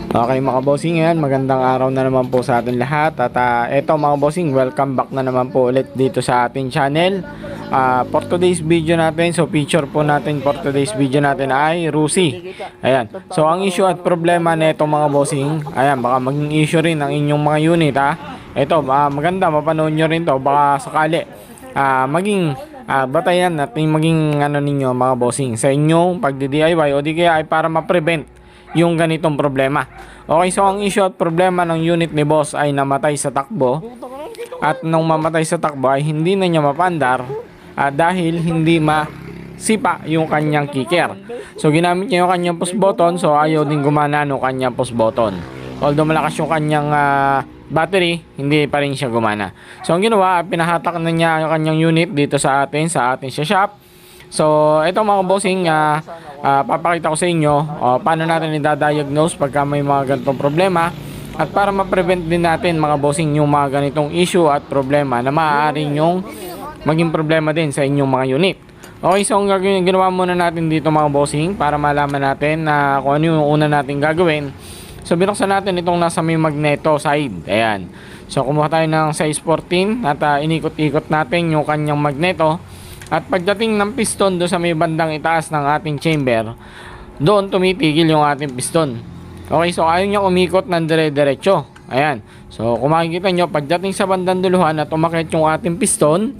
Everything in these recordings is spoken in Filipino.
Okay mga bossing, yan, magandang araw na naman po sa atin lahat. At eto mga bossing, welcome back na naman po ulit dito sa ating channel. For today's video natin, so feature po natin for today's video natin ay Rusi. Ayan, so ang issue at problema nito mga bossing, ayan, baka maging issue rin ang inyong mga unit ha. Ito, maganda, mapanood nyo rin to, baka sakali maging batayan at maging ano ninyo mga bossing sa inyong pagdi-DIY o di kaya ay para ma-prevent yung ganitong problema. Okay, so ang issue at problema ng unit ni boss ay namatay sa takbo. At nung mamatay sa takbo ay hindi na niya mapandar dahil hindi masipa yung kanyang kicker. So ginamit niya yung kanyang push button, so ayaw din gumana no kanyang push button. Although malakas yung kanyang battery, hindi pa rin siya gumana. So ang ginawa, pinahatak na niya yung kanyang unit dito sa atin sa shop. So, ito mga bossing, papakita ko sa inyo paano natin i-diagnose pagka may mga ganitong problema at para ma-prevent din natin mga bossing yung mga ganitong issue at problema na maaaring yung maging problema din sa inyong mga unit. Okay, so ang ginawa muna natin dito mga bossing para malaman natin na kung ano yung una natin gagawin. So, binuksan natin itong nasa may magneto side. Ayan. So, kumuha tayo ng size 14 at inikot-ikot natin yung kanyang magneto. At pagdating ng piston doon sa may bandang itaas ng ating chamber, doon tumitigil yung ating piston. Okay, so ayaw niya umikot ng dire-diretso. Ayan. So kung makikita nyo, pagdating sa bandang duluhan at umakit yung ating piston,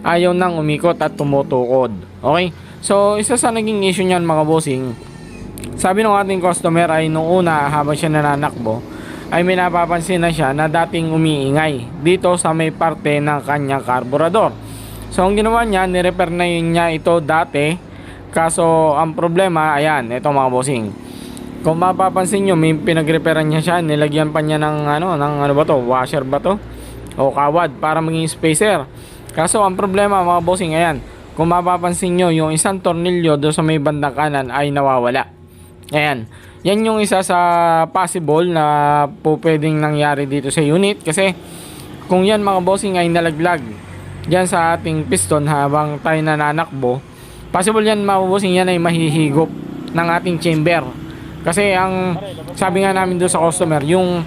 ayaw nang umikot at tumutukod. Okay, so isa sa naging issue niyan mga bossing, sabi ng ating customer ay nung una habang siya nananakbo, ay may napapansin na siya na dating umiingay dito sa may parte ng kanyang carburetor. So ang ginawa niya, nirepair na yun niya ito dati. Kaso ang problema, ayan, ito mga bossing. Kung mapapansin nyo, may pinagreparan niya siya. Nilagyan pa niya ng ano ba to? Washer ba to? O kawad para maging spacer. Kaso ang problema mga bossing, ayan. Kung mapapansin nyo, yung isang tornilyo doon sa may bandang kanan ay nawawala. Ayan. Yan yung isa sa possible na po pwedeng nangyari dito sa unit. Kasi kung yan mga bossing ay nalaglag diyan sa ating piston habang tayo nananakbo, possible yan mabubusing yan ay mahihigop ng ating chamber. Kasi ang sabi nga namin doon sa customer, yung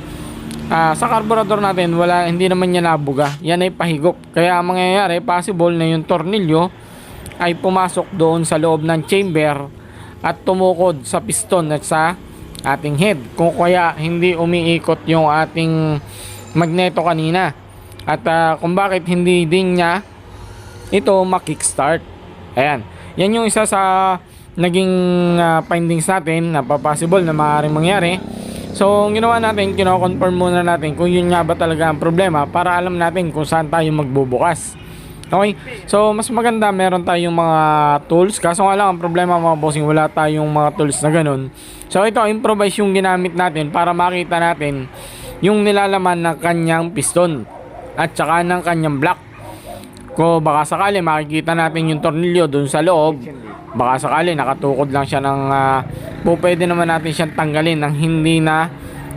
sa carburetor natin hindi naman niya nabuga, yan ay pahigop. Kaya ang mangyayari, possible na yung tornilyo ay pumasok doon sa loob ng chamber at tumukod sa piston at sa ating head, kung kaya hindi umiikot yung ating magneto kanina. At kung bakit hindi din niya ito makickstart. Ayan. Yan yung isa sa naging findings natin na possible na maaaring mangyari. So, ang ginawa natin, kino-confirm muna natin kung yun nga ba talaga ang problema para alam natin kung saan tayo magbubukas. Okay? So, mas maganda meron tayong mga tools. Kaso nga lang, ang problema mga bossing, wala tayong mga tools na ganun. So, ito, improvise yung ginamit natin para makita natin yung nilalaman ng kanyang piston at saka ng kanyang block. Kung baka sakali makikita natin yung tornilyo dun sa loob, baka sakali nakatukod lang siya ng pwede naman natin siyang tanggalin nang hindi na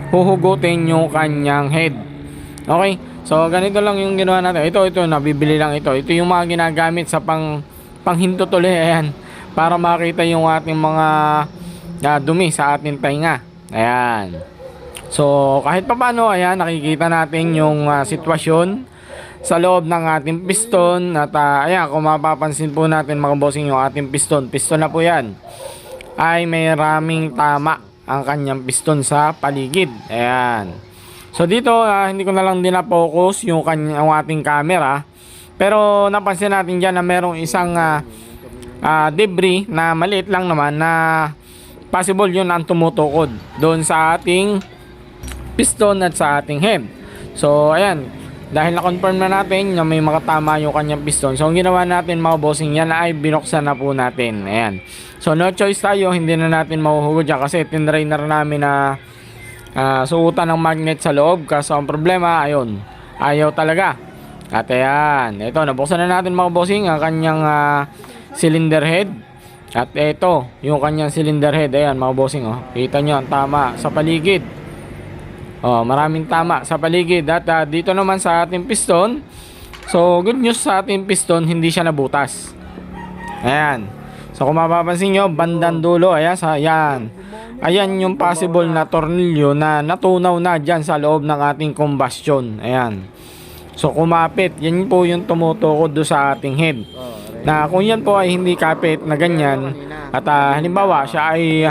huhugutin yung kanyang head. Okay, so ganito lang yung ginawa natin. Ito nabibili lang ito. Ito yung mga ginagamit sa panghinto tuloy, ayan, para makita yung ating mga dumi sa ating tainga. Ayan. So kahit pa paano, ayan, nakikita natin yung sitwasyon sa loob ng ating piston. At ayan, kung mapapansin po natin mga bossing, yung ating piston na po yan ay may raming tama ang kanyang piston sa paligid. Ayan. So dito hindi ko na lang din na-focus yung ating camera, pero napansin natin dyan na merong isang debris na maliit lang naman na possible yun ang tumutukod doon sa ating piston at sa ating head. So ayan, dahil na-confirm na natin na may makatama yung kanyang piston, so ang ginawa natin mga bossing, yan ay binuksan na po natin. Ayan. So no choice tayo, hindi na natin mahuhugod dyan kasi tinry na namin na suutan ng magnet sa loob. Kaso ang problema, ayun, ayaw talaga. At ayan, ito, nabuksan na natin mga bossing ang kanyang cylinder head. At ito, yung kanyang cylinder head. Ayan mga bossing, kita nyo ang tama sa paligid. Maraming tama sa paligid. At dito naman sa ating piston, so good news sa ating piston, hindi siya nabutas. Ayan. So kung mapapansin nyo, bandang dulo, ayan, ayan yung possible na tornilyo na natunaw na dyan sa loob ng ating combustion. Ayan. So kumapit, yan po yung tumutukod do sa ating head. Na kung yan po ay hindi kapit na ganyan, at halimbawa siya ay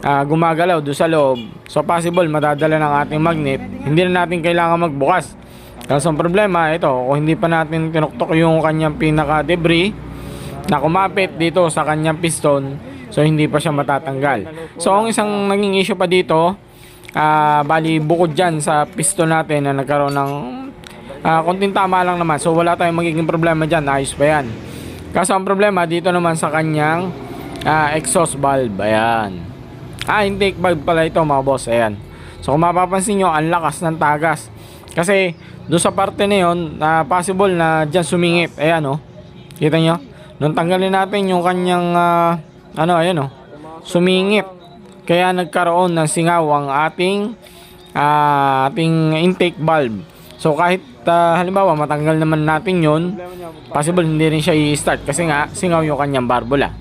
gumagalaw do sa loob, so possible madadala ng ating magnet, hindi na natin kailangan magbukas. Kasi ang problema, ito, kung hindi pa natin tinuktok yung kanyang pinaka-debris na kumapit dito sa kanyang piston, so hindi pa siya matatanggal. So ang isang naging issue pa dito, bali bukod dyan sa piston natin na nagkaroon ng konting tama lang naman, so wala tayong magiging problema dyan, ayos pa yan. Kaso ang problema dito naman sa kanyang exhaust valve, ayan. Intake valve pala ito mga boss, ayan. So kung mapapansin nyo, ang lakas ng tagas. Kasi doon sa parte na yun, possible na dyan sumingit, ayan oh. Kita nyo? Nung tanggalin natin yung kanyang ayan oh, sumingit. Kaya nagkaroon ng singaw ang ating intake valve. So kahit halimbawa matanggal naman natin yun, possible hindi rin siya i-start kasi nga singaw yung kanyang barbula.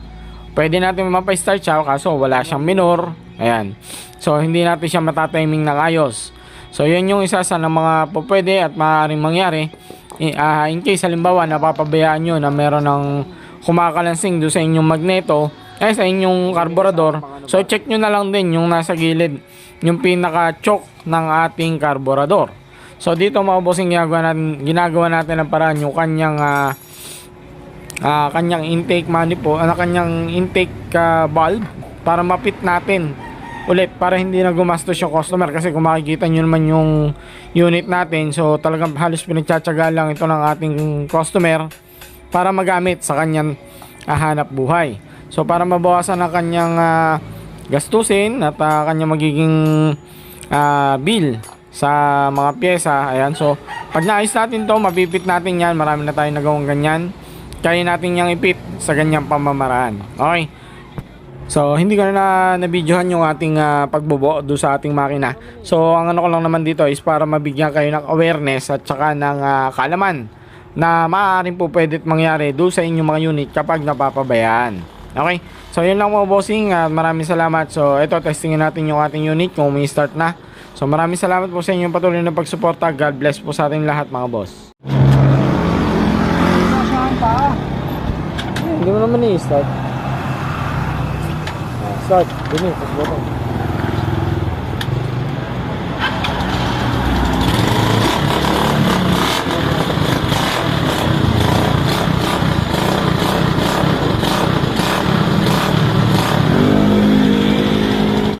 Pwede natin mapa-start siya kaso wala siyang minor. Ayan. So hindi natin siya matatiming ng ayos. So yan yung isa sa mga pwede at maaaring mangyari in case halimbawa napapabayaan nyo na meron ng kumakalansing doon sa inyong magneto sa inyong karburador. So check nyo na lang din yung nasa gilid, yung pinaka-choke ng ating karburador. So dito mga bossing, ginagawa natin ang paraan yung kanyang kanyang intake manifold, kanyang intake valve para mapit natin ulit para hindi na gumastos yung customer. Kasi kung makikita nyo naman yung unit natin, so talagang halos pinagtsatsaga lang ito ng ating customer para magamit sa kanyang hanap buhay. So para mabawasan ang kanyang gastusin at kanyang magiging bill sa mga pyesa, ayan. So pag naayos natin to, mapipit natin yan. Marami na tayong nagawang ganyan, kaya natin yang ipit sa ganyang pamamaraan. Okay, so hindi ko na nabidyohan yung ating pagbubuo do sa ating makina. So ang ano ko lang naman dito is para mabigyan kayo ng awareness at saka ng kaalaman na maaaring po pwede mangyari do sa inyong mga unit kapag napapabayaan. Okay, so yun lang mga bossing, maraming salamat. So ito, testingin natin yung ating unit kung may start na. So maraming salamat po sa inyong patuloy na pagsuporta. God bless po sa ating lahat mga boss. Hindi mo naman i-start. Start, dini, pas button.